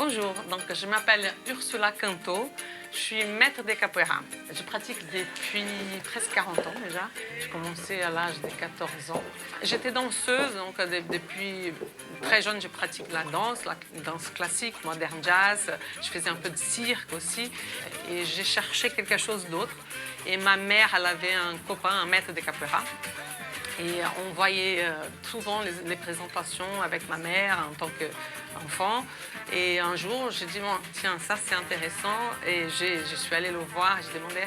Bonjour, donc je m'appelle Ursula Canto, je suis maître de capoeira. Je pratique depuis presque 40 ans déjà. J'ai commencé à l'âge de 14 ans. J'étais danseuse, donc depuis très jeune je pratique la danse classique, moderne jazz. Je faisais un peu de cirque aussi et j'ai cherché quelque chose d'autre. Et ma mère, elle avait un copain, un maître de capoeira. Et on voyait souvent les présentations avec ma mère en tant qu'enfant. Et un jour, j'ai dit, bon, tiens, ça c'est intéressant. Et je suis allée le voir et j'ai demandé,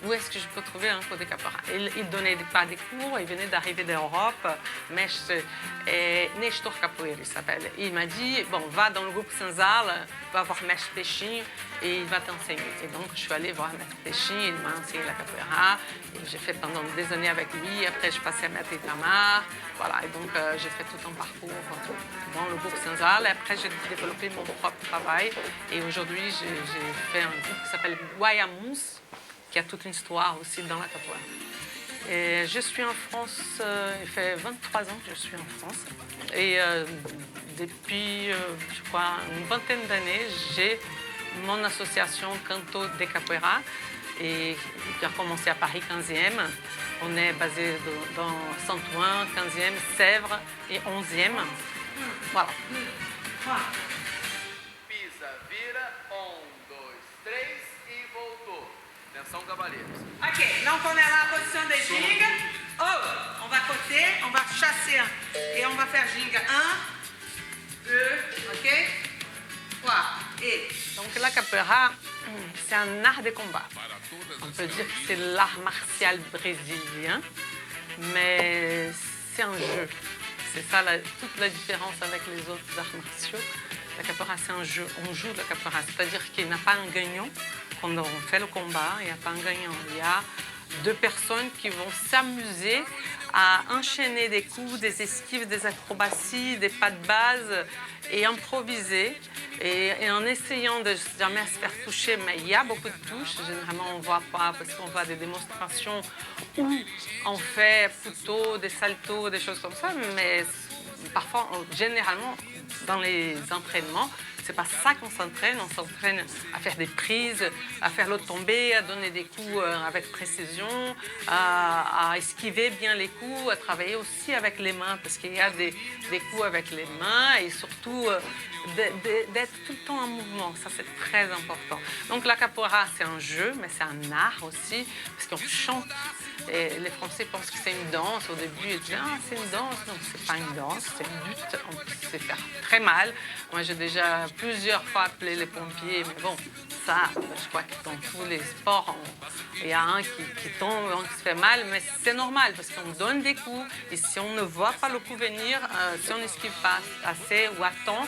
où est-ce que je peux trouver un cours de capoeira? Il ne donnait pas des cours, il venait d'arriver d'Europe, Nestor Capoeira, il s'appelle. Il m'a dit, bon, va dans le groupe Senzal, va voir Mestre Pechinho et il va t'enseigner. Et donc, je suis allée voir Mestre Pechinho, il m'a enseigné la capoeira. Et j'ai fait pendant des années avec lui. Après, je passais à Maître Itamar. Voilà, et donc j'ai fait tout un parcours dans le groupe Senzal. Et après, j'ai développé mon propre travail. Et aujourd'hui, j'ai fait un groupe qui s'appelle Guayamous, qui a toute une histoire aussi dans la capoeira. Et je suis en France, il fait 23 ans que je suis en France. Et depuis, je crois, une vingtaine d'années, j'ai mon association Canto de Capoeira, et qui a commencé à Paris 15e. On est basé dans Saint-Ouen, 15e, Sèvres et 11e. Voilà. Pisa, vira, 1, 2, 3 e voltou. Atenção, cavaleiros. Ok, donc on est à la position de ginga. Oh, on va côté, on va chasser et on va faire ginga. 1, 2, ok? 3 et... Donc la capoeira, c'est un art de combat. On peut dire que c'est l'art martial brésilien, mais c'est un jeu. C'est ça toute la différence avec les autres arts martiaux. La capoeira, c'est un jeu. On joue la capoeira, c'est-à-dire qu'il n'y a pas un gagnant. Quand on fait le combat, il n'y a pas un gagnant. Il y a deux personnes qui vont s'amuser à enchaîner des coups, des esquives, des acrobaties, des pas de base et improviser. Et en essayant de jamais se faire toucher, mais il y a beaucoup de touches. Généralement, on ne voit pas parce qu'on voit des démonstrations où on fait plutôt des saltos, des choses comme ça. Mais parfois, généralement, dans les entraînements, c'est pas ça qu'on s'entraîne. On s'entraîne à faire des prises, à faire l'autre tomber, à donner des coups avec précision, à esquiver bien les coups, à travailler aussi avec les mains, parce qu'il y a des coups avec les mains et surtout d'être tout le temps en mouvement. Ça, c'est très important. Donc la capoeira, c'est un jeu, mais c'est un art aussi, parce qu'on chante. Et les Français pensent que c'est une danse. Au début, ils disent « Ah, c'est une danse ». Non, c'est pas une danse, c'est une lutte. On peut se faire très mal. Moi, j'ai déjà plusieurs fois appelé les pompiers, mais bon, ça, je crois que dans tous les sports, il y a un qui tombe, un qui se fait mal, mais c'est normal, parce qu'on donne des coups, et si on ne voit pas le coup venir, si on n'esquive pas assez ou à temps,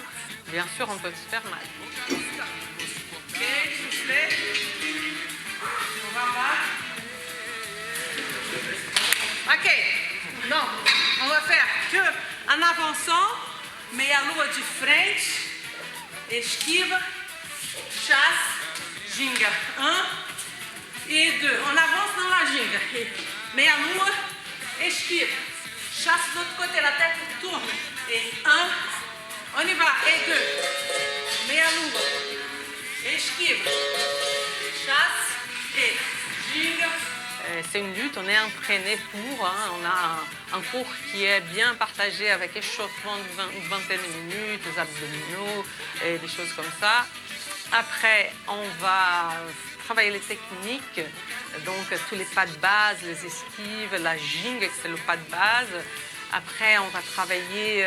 bien sûr, on peut se faire mal. Ok, soufflez. On va voir. Ok, donc, on va faire que en avançant, meia lua de frente, esquiva, chasse, ginga. 1 e 2. On avance dans la ginga. Meia lua, esquiva. Chasse do outro côté, la tête tourne. Et 1, on y va. Et 2. Meia lua, esquiva, chasse et ginga. C'est une lutte, on est entraîné pour, on a un cours qui est bien partagé avec échauffement d'une vingtaine de minutes, les abdominaux et des choses comme ça. Après, on va travailler les techniques, donc tous les pas de base, les esquives, la gingue, c'est le pas de base. Après, on va travailler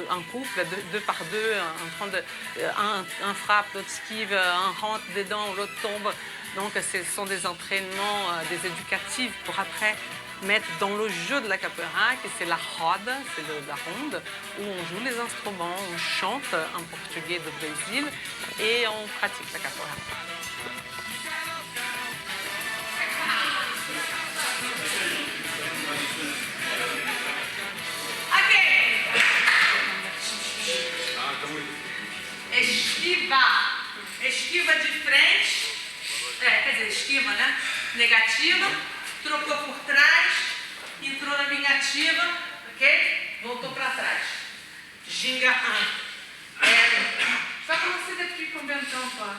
en couple, deux par deux, un frappe, l'autre esquive, un rentre dedans, l'autre tombe. Donc, ce sont des entraînements, des éducatifs pour après mettre dans le jeu de la capoeira, que c'est la roda, c'est la ronde, où on joue les instruments, on chante en portugais du Brésil et on pratique la capoeira. Esquiva de frente, quer dizer, esquiva, né? Negativa, trocou por trás, entrou na vingativa, ok? Voltou para trás. Ginga 1. fois?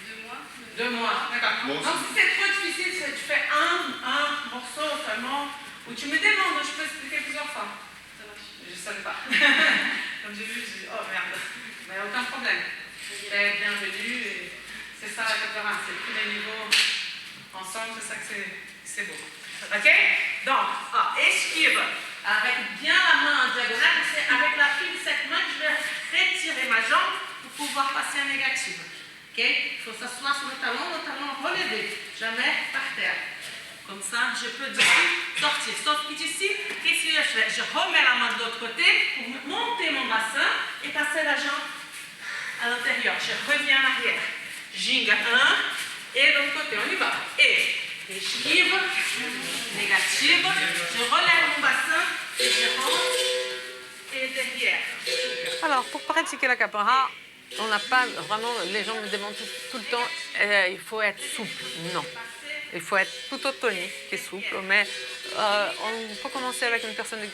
2 mois. 2 mois, d'accord. Bon, Donc si c'est trop difficile, tu fais un morceau seulement, ou tu me demandes, je peux expliquer plusieurs fois. Je ne savais pas. Comme j'ai vu, j'ai dit, oh merde. Mais aucun problème. Bienvenue, et c'est ça la capoeira, c'est tous les niveaux ensemble, c'est ça que c'est beau. Ok? Donc, esquive, avec bien la main en diagonale, c'est avec la pile de cette main que je vais retirer ma jambe pour pouvoir passer en négative. Ok? Il faut s'asseoir sur le talon relevé, jamais par terre. Comme ça, je peux d'ici sortir. Sauf que d'ici, qu'est-ce que je fais? Je remets la main de l'autre côté pour monter mon bassin et passer la jambe à l'intérieur. Je reviens en arrière. Ginga 1 et de l'autre côté, on y va. Et esquive, négative, je relève mon bassin, je rentre et derrière. Alors, pour pratiquer la capoeira, on n'a pas vraiment, les gens me demandent tout le temps, il faut être souple. Non. Il faut être plutôt tonique et souple, mais on peut commencer avec une personne de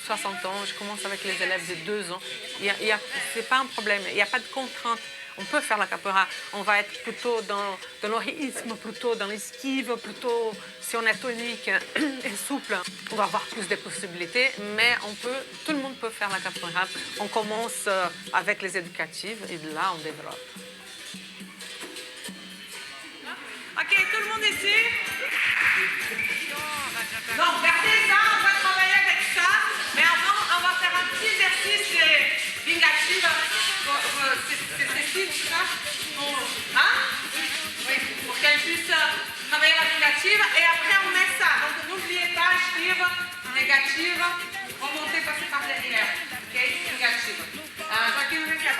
60 ans, je commence avec les élèves de 2 ans. Ce n'est pas un problème, il n'y a pas de contrainte. On peut faire la capoeira, on va être plutôt dans le rythme, plutôt dans l'esquive, plutôt si on est tonique et souple, on va avoir plus de possibilités, mais tout le monde peut faire la capoeira. On commence avec les éducatives et de là on développe. Ok, tout le monde ici? Donc, gardez ça, on va travailler avec ça, mais avant, on va faire un petit exercice vingative. C'est tout ça? Hein? Oui, pour qu'elle puisse travailler la vingative, et après on met ça. Donc, n'oubliez pas, esquive, négative, remonter, passer par derrière. Ok, vingative. Joaquim, vem cá,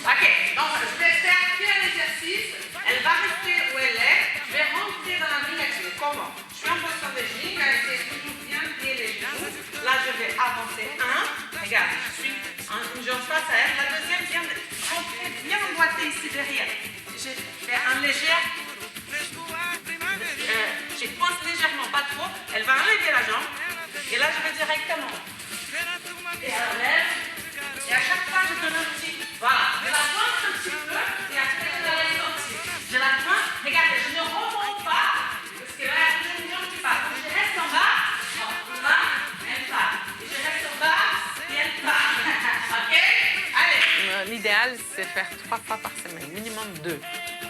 ok, donc je vais faire un exercice, elle va rester où elle est, je vais rentrer dans la négative. Comment? Je suis en position de ginga, c'est toujours bien lier les genoux. Là, je vais avancer 1, regarde, je suis une jambe face à elle, la deuxième vient de rentrer bien emboîtée ici derrière. Je fais un léger, je pose légèrement, pas trop, elle va enlever la jambe, et là, je vais directement. Et elle enlève. Et à chaque fois, je donne un petit. Voilà. Je la pointe un petit peu et après, je la laisse sortir. Je la pointe. Regardez, je ne remonte pas parce que là, il y a toujours une jambe qui part. Donc, je reste en bas. Là, elle part. Et je reste en bas et elle part. OK? Allez. L'idéal, c'est faire 3 fois par semaine, minimum 2.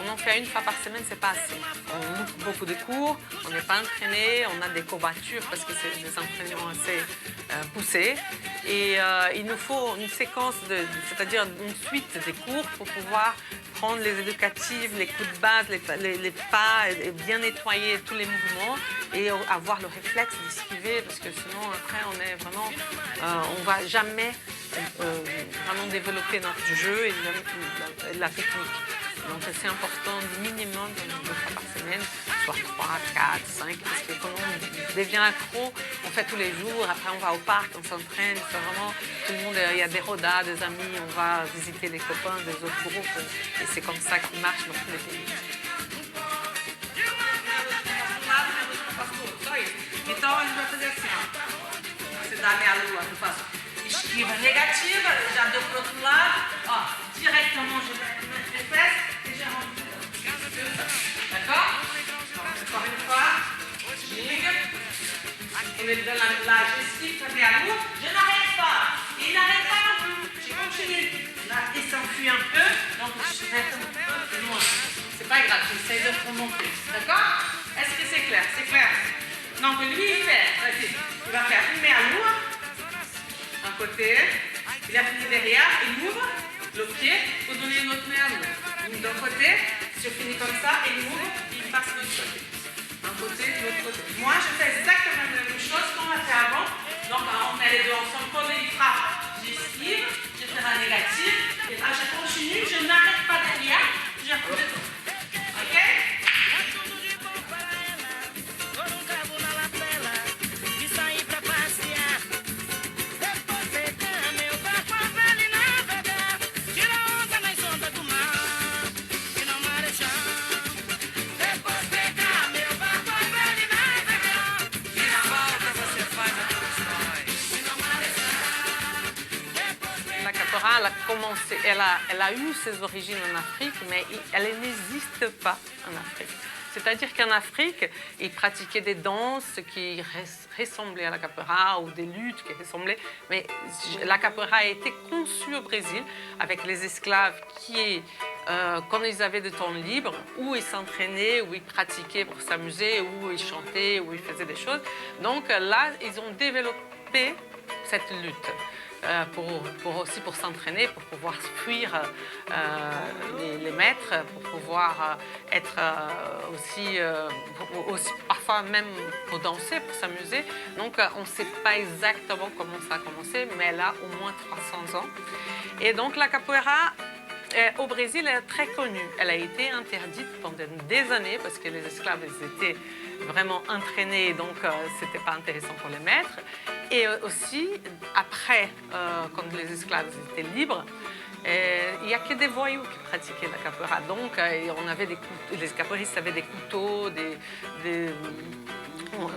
On en fait 1 fois par semaine, c'est pas assez. On loupe beaucoup de cours, on n'est pas entraîné, on a des courbatures parce que c'est des entraînements assez poussés. Et il nous faut une séquence, c'est-à-dire une suite des cours pour pouvoir prendre les éducatives, les coups de base, les pas, et bien nettoyer tous les mouvements et avoir le réflexe d'esquiver parce que sinon après on est vraiment, on va jamais vraiment développer notre jeu et la technique. Donc c'est important, minimum 2 fois par semaine, soit 3, 4, 5, parce que quand on devient accro, on fait tous les jours, après on va au parc, on s'entraîne, c'est vraiment, tout le monde, il y a des rodas, des amis, on va visiter les copains des autres groupes, et c'est comme ça qu'il marche dans tous les pays. Então a gente vai fazer assim, ó. Você dá a meia lua, eu faço esquiva negativa, já deu pro outro lado, ó, directement je mets les fesses et je rentre dedans. D'accord? Encore une fois, ginga. On est dans la j'esquive, ça met à l'eau, je n'arrête pas. Et il n'arrête pas non plus, je continue. Là, il s'enfuit un peu, donc je vais un peu plus loin. C'est pas grave, j'essaie de remonter. D'accord? Est-ce que c'est clair? C'est clair? Donc lui, il fait, vas-y, il va faire une main à l'eau, un côté, il a fini derrière, il ouvre le pied pour donner une autre main à l'eau. D'un côté, je finis comme ça, et il ouvre, il passe de l'autre côté. Un côté, l'autre côté. Moi, je fais exactement la même chose qu'on a fait avant. Donc on met les deux ensemble, comme il frappe, j'esquive, je fais la négative, et là je continue, je n'arrête pas derrière, je retourne. Ok? capoeira, elle a eu ses origines en Afrique, mais elle n'existe pas en Afrique. C'est-à-dire qu'en Afrique, ils pratiquaient des danses qui ressemblaient à la capoeira ou des luttes qui ressemblaient. Mais la capoeira a été conçue au Brésil avec les esclaves qui, quand ils avaient du temps libre, où ils s'entraînaient, où ils pratiquaient pour s'amuser, où ils chantaient, où ils faisaient des choses. Donc là, ils ont développé cette lutte. Aussi pour s'entraîner, pour pouvoir fuir les maîtres, pour pouvoir être aussi parfois même pour danser, pour s'amuser. Donc on ne sait pas exactement comment ça a commencé, mais elle a au moins 300 ans. Et donc la capoeira au Brésil est très connue. Elle a été interdite pendant des années parce que les esclaves étaient vraiment entraînés, donc ce n'était pas intéressant pour les maîtres. Et aussi, après, quand les esclaves étaient libres, il n'y a que des voyous qui pratiquaient la capoeira. Donc, on avait les capoeiristes avaient des couteaux,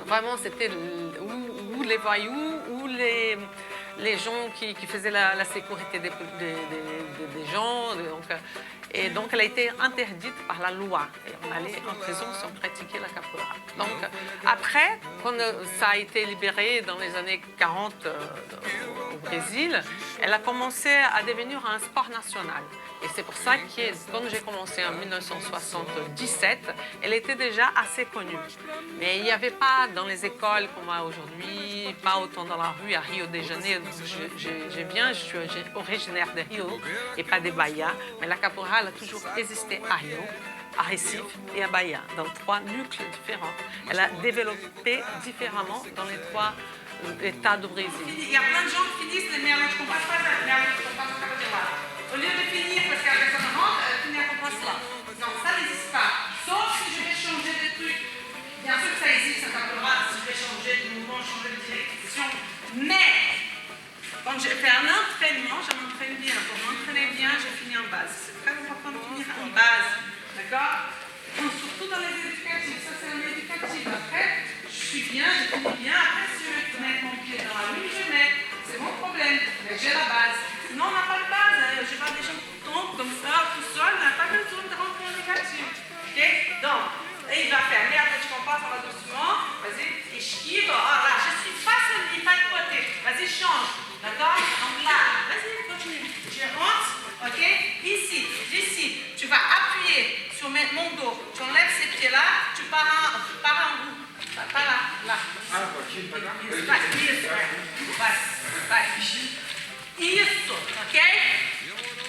vraiment, c'était ou les voyous ou les gens qui faisaient la sécurité des gens. Et donc, elle a été interdite par la loi. Et on allait en prison sans pratiquer la capoeira. Donc, après, quand ça a été libéré dans les années 40 au Brésil, elle a commencé à devenir un sport national. Et c'est pour ça que quand j'ai commencé en 1977, elle était déjà assez connue. Mais il n'y avait pas dans les écoles comme aujourd'hui, pas autant dans la rue à Rio de Janeiro. Je suis originaire de Rio et pas de Bahia, mais la capoeira elle a toujours existé à Rio, à Recife et à Bahia, dans 3 nucléos différents. Elle a développé différemment dans les 3 États du Brésil. Il y a plein de gens qui disent mais alors je ne comprends pas ça, mais alors je ne comprends pas ça. Au lieu de finir parce que la personne rentre, elle finit à comprendre cela. Non, ça n'existe pas. Sauf si je vais changer de truc. Bien sûr que ça existe, ça capoeira, si je vais changer de mouvement, changer de direction. Mais quand je fais un entraînement, je m'entraîne bien. Pour m'entraîner bien, je finis en base. C'est très important de finir en base. D'accord? Surtout dans les éducatifs. Ça, c'est un éducatif. Après, je suis bien, je finis bien. Après, si je veux mettre mon pied dans la rue, je mets. C'est mon problème. Mais j'ai la base. Sinon, on n'a pas de base. Je vois des gens qui tombent comme ça, tout seul. On n'a pas besoin de rentrer en négatif. Ok? Donc, il va faire. Mais après, tu comprends, ça va doucement. Vas-y, esquive. Ah, là, je suis face à lui, pas de côté. Vas-y, change. D'accord? Donc là, vas-y, continue. Je rentre, ok? Ici, tu vas appuyer sur mon dos. Tu enlèves ces pieds-là, tu pars en bout. Pas là, là. Isso, ok?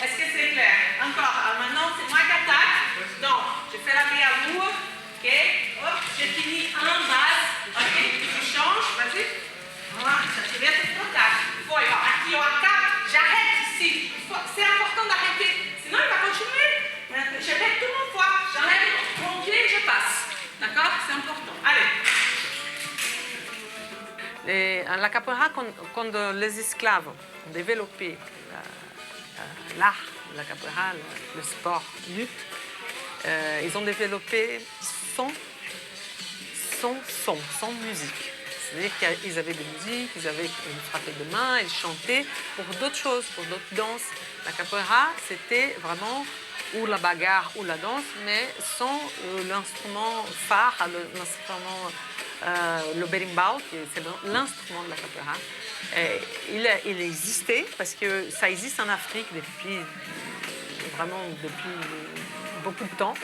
Est-ce que c'est clair? Encore. Alors maintenant, c'est moi qui attaque. Donc, je fais la meia-lua, ok? Hop, je finis en base, ok? Tu changes, vas-y. Voilà, ça te vient de contact. Foi, aqui, acá, j'arrête ici. C'est important d'arrêter. Sinon, il va continuer. Je répète tout mon poids. J'enlève mon pied et je passe. D'accord? C'est important. Allez. La capoeira, quand les esclaves ont développé l'art de la capoeira, le sport lutte, ils ont développé sans musique. C'est-à-dire qu'ils avaient des musiques, ils avaient une frappe de main, ils chantaient pour d'autres choses, pour d'autres danses. La capoeira, c'était vraiment ou la bagarre ou la danse, mais sans l'instrument phare, l'instrument, le berimbau, c'est l'instrument de la capoeira. Il existait parce que ça existe en Afrique depuis beaucoup de temps.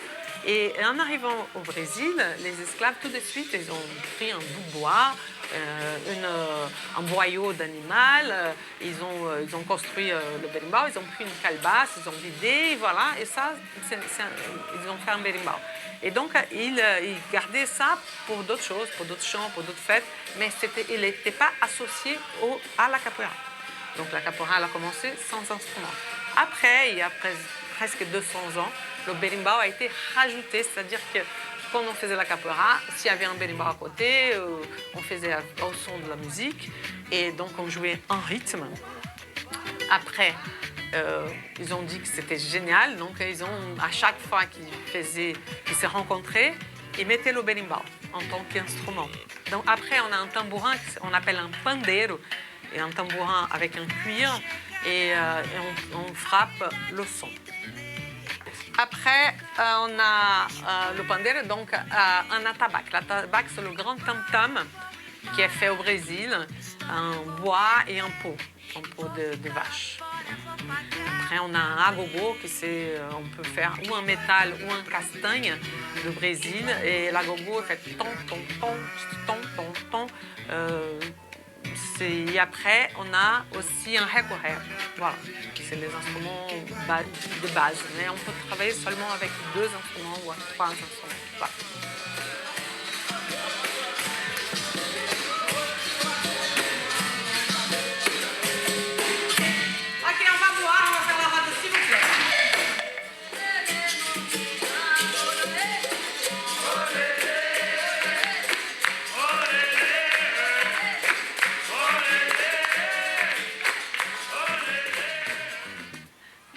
Et en arrivant au Brésil, les esclaves, tout de suite, ils ont pris un bout de bois, un boyau d'animal, ils ont construit le berimbau, ils ont pris une calebasse, ils ont vidé, voilà, et ça, ils ont fait un berimbau. Et donc, ils gardaient ça pour d'autres choses, pour d'autres chants, pour d'autres fêtes, mais il n'était pas associé à la capoeira. Donc, la capoeira, elle a commencé sans instrument. Après, il y a presque 200 ans, le berimbau a été rajouté, c'est-à-dire que quand on faisait la capoeira, s'il y avait un berimbau à côté, on faisait au son de la musique et donc on jouait en rythme. Après, ils ont dit que c'était génial, donc à chaque fois qu'ils se rencontraient, ils mettaient le berimbau en tant qu'instrument. Donc après, on a un tambourin qu'on appelle un pandeiro, et un tambourin avec un cuir. on frappe le son. Après, on a le pandeiro, donc un atabaque. L'atabaque, c'est le grand tam-tam qui est fait au Brésil en bois et en peau de vache. Après, on a un agogo, on peut faire ou en métal ou en castagne du Brésil. Et l'agogo fait ton, ton, ton, ton, ton, ton. Et après, on a aussi un recorré. Voilà, c'est les instruments de base. Mais on peut travailler seulement avec 2 instruments ou 3 instruments. Voilà.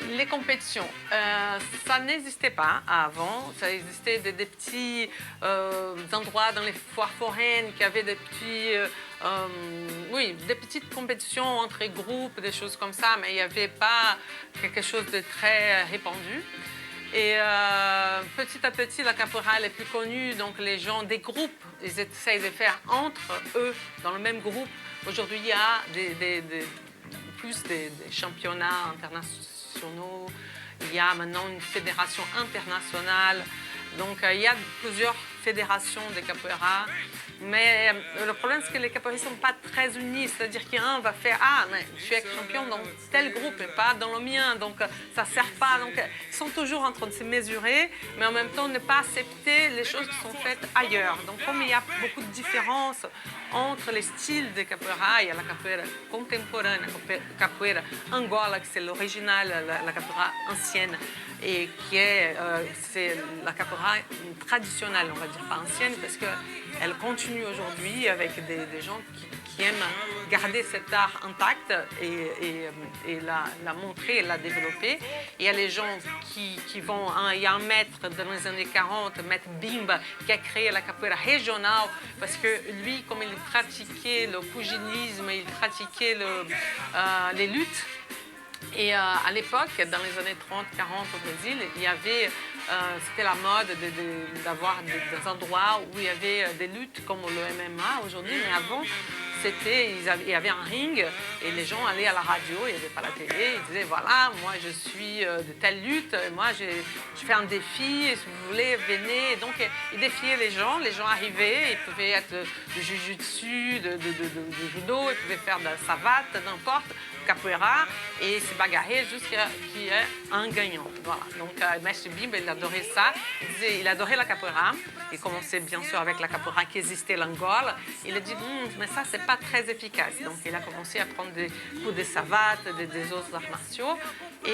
Les compétitions, ça n'existait pas avant. Ça existait des petits endroits dans les foires foraines qui avaient des petites compétitions entre groupes, des choses comme ça, mais il n'y avait pas quelque chose de très répandu. Et petit à petit, la capoeira est plus connue, donc les gens des groupes, ils essayent de faire entre eux, dans le même groupe. Aujourd'hui, il y a plus des championnats internationaux, il y a maintenant une fédération internationale, donc il y a plusieurs fédérations de capoeira, mais le problème c'est que les capoeiristes ne sont pas très unis, c'est-à-dire qu'un va faire « Ah, mais je suis champion dans tel groupe et pas dans le mien, donc ça ne sert pas ». Donc ils sont toujours en train de se mesurer, mais en même temps ne pas accepter les choses qui sont faites ailleurs. Donc comme il y a beaucoup de différences entre les styles de capoeira, il y a la capoeira contemporaine, la capoeira Angola, qui c'est l'original, la capoeira ancienne, et qui c'est la capoeira traditionnelle, on va dire, pas ancienne, parce qu'elle continue aujourd'hui avec des gens qui aiment garder cet art intact et la montrer et la développer. Il y a les gens qui vont... il y a un maître dans les années 40, maître Bimba, qui a créé la capoeira régionale, parce que lui, comme il pratiquait le pugilisme, il pratiquait les luttes. Et à l'époque, dans les années 30-40 au Brésil, il y avait, c'était la mode d'avoir des endroits où il y avait des luttes comme le MMA aujourd'hui, mais avant, il y avait un ring et les gens allaient à la radio, il n'y avait pas la télé, ils disaient voilà, moi je suis de telle lutte, moi je fais un défi, si vous voulez, venez. Et donc ils défiaient les gens arrivaient, ils pouvaient être de jujutsu, de judo, ils pouvaient faire de la savate, n'importe, capoeira, et se bagarrer jusqu'à qu'il y ait un gagnant. Voilà. Donc Mestre Bimba, il adorait ça, il adorait la capoeira, il commençait bien sûr avec la capoeira qui existait en Angola, il a dit mais ça c'est pas très efficace, donc il a commencé à prendre des coups de savate, des autres arts martiaux, et